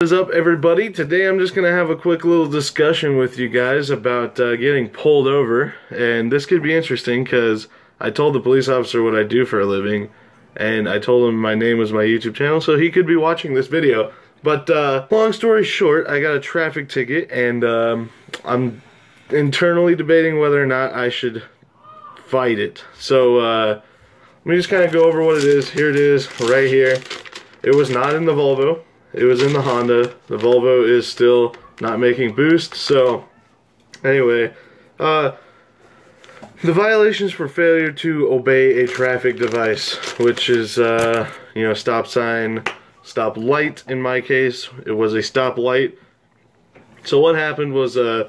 What is up, everybody? Today I'm just gonna have a quick little discussion with you guys about getting pulled over, and this could be interesting because I told the police officer what I do for a living, and I told him my name was my YouTube channel, so he could be watching this video. But long story short, I got a traffic ticket, and I'm internally debating whether or not I should fight it. So let me just kind of go over what it is. Here it is, right here. It was not in the Volvo. It was in the Honda. The Volvo is still not making boost. So anyway, the violations for failure to obey a traffic device, which is you know, stop sign, stop light. In my case, it was a stop light. So what happened was I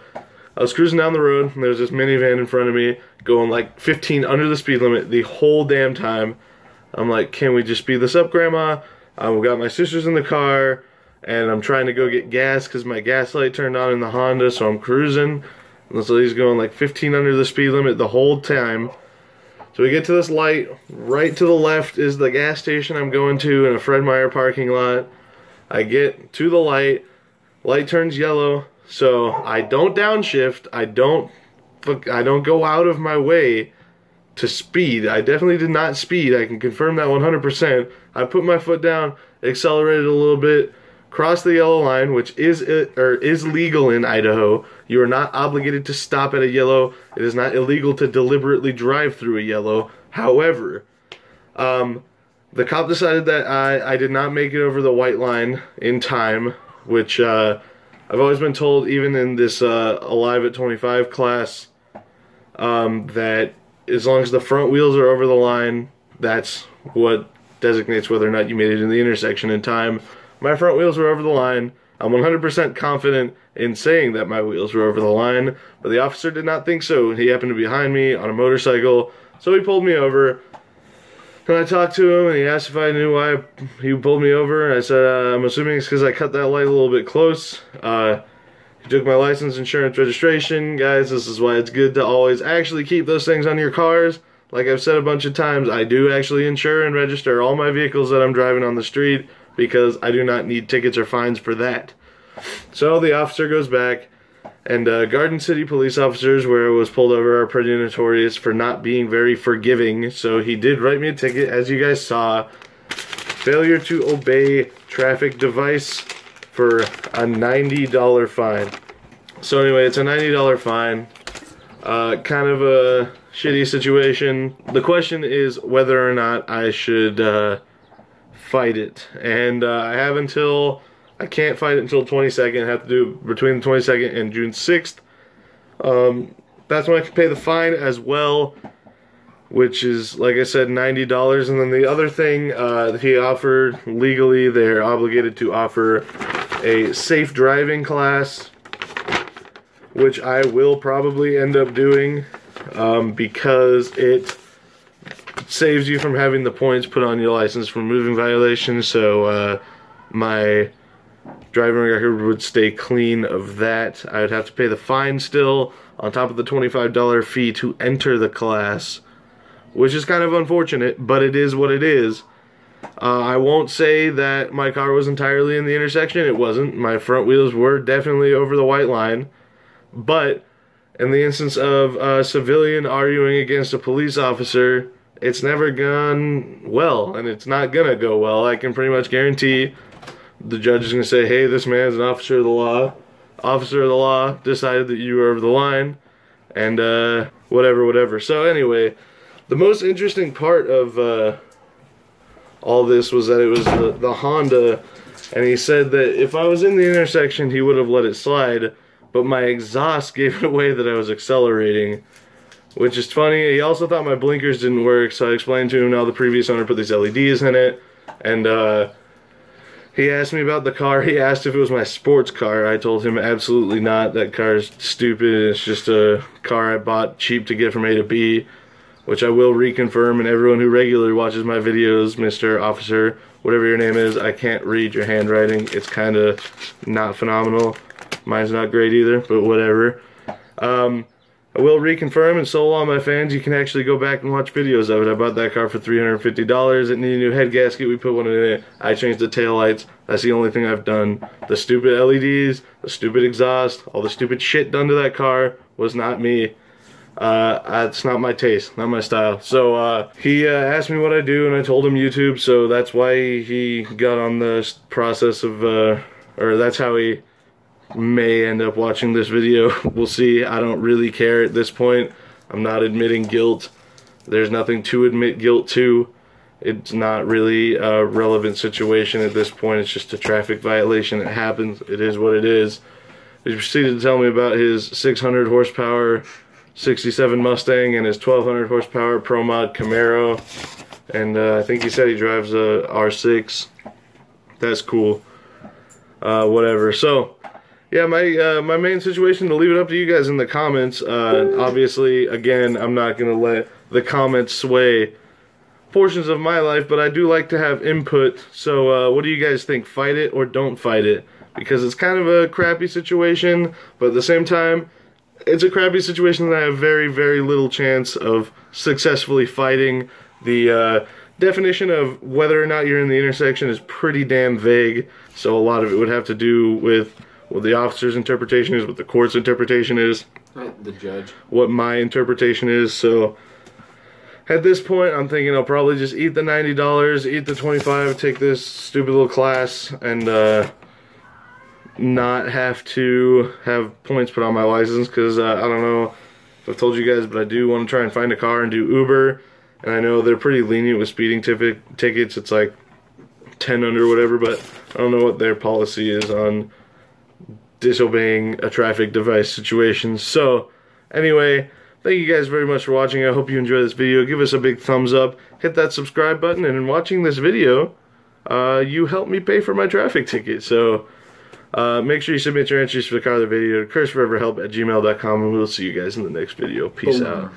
was cruising down the road, and there was this minivan in front of me going like 15 under the speed limit the whole damn time. I'm like, can we just speed this up, Grandma? We've got my sisters in the car, and I'm trying to go get gas because my gas light turned on in the Honda, so I'm cruising. And so he's going like 15 under the speed limit the whole time. So we get to this light. Right to the left is the gas station I'm going to in a Fred Meyer parking lot. I get to the light. Light turns yellow, so I don't downshift. I don't go out of my way to speed. I definitely did not speed. I can confirm that 100%. I put my foot down, accelerated a little bit, crossed the yellow line, which is legal in Idaho. You are not obligated to stop at a yellow. It is not illegal to deliberately drive through a yellow. However, the cop decided that I did not make it over the white line in time, which I've always been told, even in this Alive at 25 class, that as long as the front wheels are over the line, that's what designates whether or not you made it in the intersection in time. My front wheels were over the line. I'm 100% confident in saying that my wheels were over the line, but the officer did not think so. He happened to be behind me on a motorcycle, so he pulled me over. And I talked to him, and he asked if I knew why he pulled me over. And I said, I'm assuming it's because I cut that light a little bit close. He took my license, insurance, registration. Guys, this is why it's good to always actually keep those things on your cars. Like I've said a bunch of times, I do actually insure and register all my vehicles that I'm driving on the street because I do not need tickets or fines for that. So the officer goes back, and Garden City police officers, where I was pulled over, are pretty notorious for not being very forgiving. So he did write me a ticket, as you guys saw. Failure to obey traffic device for a $90 fine. So anyway, it's a $90 fine. Kind of a shitty situation. The question is whether or not I should fight it. And I can't fight it until 22nd. I have to do it between the 22nd and June 6th. That's when I can pay the fine as well, which is, like I said, $90. And then the other thing he offered, legally, they're obligated to offer a safe driving class, which I will probably end up doing because it saves you from having the points put on your license for moving violations. So my driving record would stay clean of that. I would have to pay the fine still on top of the $25 fee to enter the class, which is kind of unfortunate, but it is what it is. I won't say that my car was entirely in the intersection. It wasn't. My front wheels were definitely over the white line. But in the instance of a civilian arguing against a police officer, it's never gone well, and it's not gonna go well. I can pretty much guarantee the judge is gonna say, hey, this man's an officer of the law. Officer of the law decided that you were over the line, and whatever. So anyway, the most interesting part of all this was that it was the Honda, and he said that if I was in the intersection, he would have let it slide, but my exhaust gave it away that I was accelerating, which is funny. He also thought my blinkers didn't work, so I explained to him now the previous owner put these LEDs in it, and he asked me about the car. He asked if it was my sports car. I told him absolutely not. That car is stupid. It's just a car I bought cheap to get from A to B, which I will reconfirm, and everyone who regularly watches my videos, Mr. Officer, whatever your name is, I can't read your handwriting. It's kind of not phenomenal. Mine's not great either, but whatever. I will reconfirm, and so all my fans, you can actually go back and watch videos of it. I bought that car for $350. It needed a new head gasket. We put one in it. I changed the taillights. That's the only thing I've done. The stupid LEDs, the stupid exhaust, all the stupid shit done to that car was not me. It's not my taste, not my style. So he asked me what I do, and I told him YouTube, so that's why he got on the process of, or that's how he may end up watching this video. We'll see. I don't really care at this point. I'm not admitting guilt. There's nothing to admit guilt to. It's not really a relevant situation at this point. It's just a traffic violation. It happens. It is what it is. He proceeded to tell me about his 600 horsepower 67 Mustang and his 1200 horsepower Pro Mod Camaro. And I think he said he drives a R6. That's cool. Whatever. So yeah, my main situation, to leave it up to you guys in the comments. Obviously, again, I'm not going to let the comments sway portions of my life, but I do like to have input. So what do you guys think? Fight it or don't fight it? Because it's kind of a crappy situation, but at the same time, it's a crappy situation that I have very, very little chance of successfully fighting. The definition of whether or not you're in the intersection is pretty damn vague, so a lot of it would have to do with what the officer's interpretation is, what the court's interpretation is, the judge, what my interpretation is. So at this point, I'm thinking I'll probably just eat the $90, eat the $25, take this stupid little class, and not have to have points put on my license, because I don't know if I've told you guys, but I do want to try and find a car and do Uber, and I know they're pretty lenient with speeding tickets. It's like 10 under whatever, but I don't know what their policy is on disobeying a traffic device situation. So anyway, thank you guys very much for watching. I hope you enjoyed this video. Give us a big thumbs up, hit that subscribe button, and in watching this video, you helped me pay for my traffic ticket. So make sure you submit your entries for the car of the video to cursforeverhelp@gmail.com, and we'll see you guys in the next video. Peace out.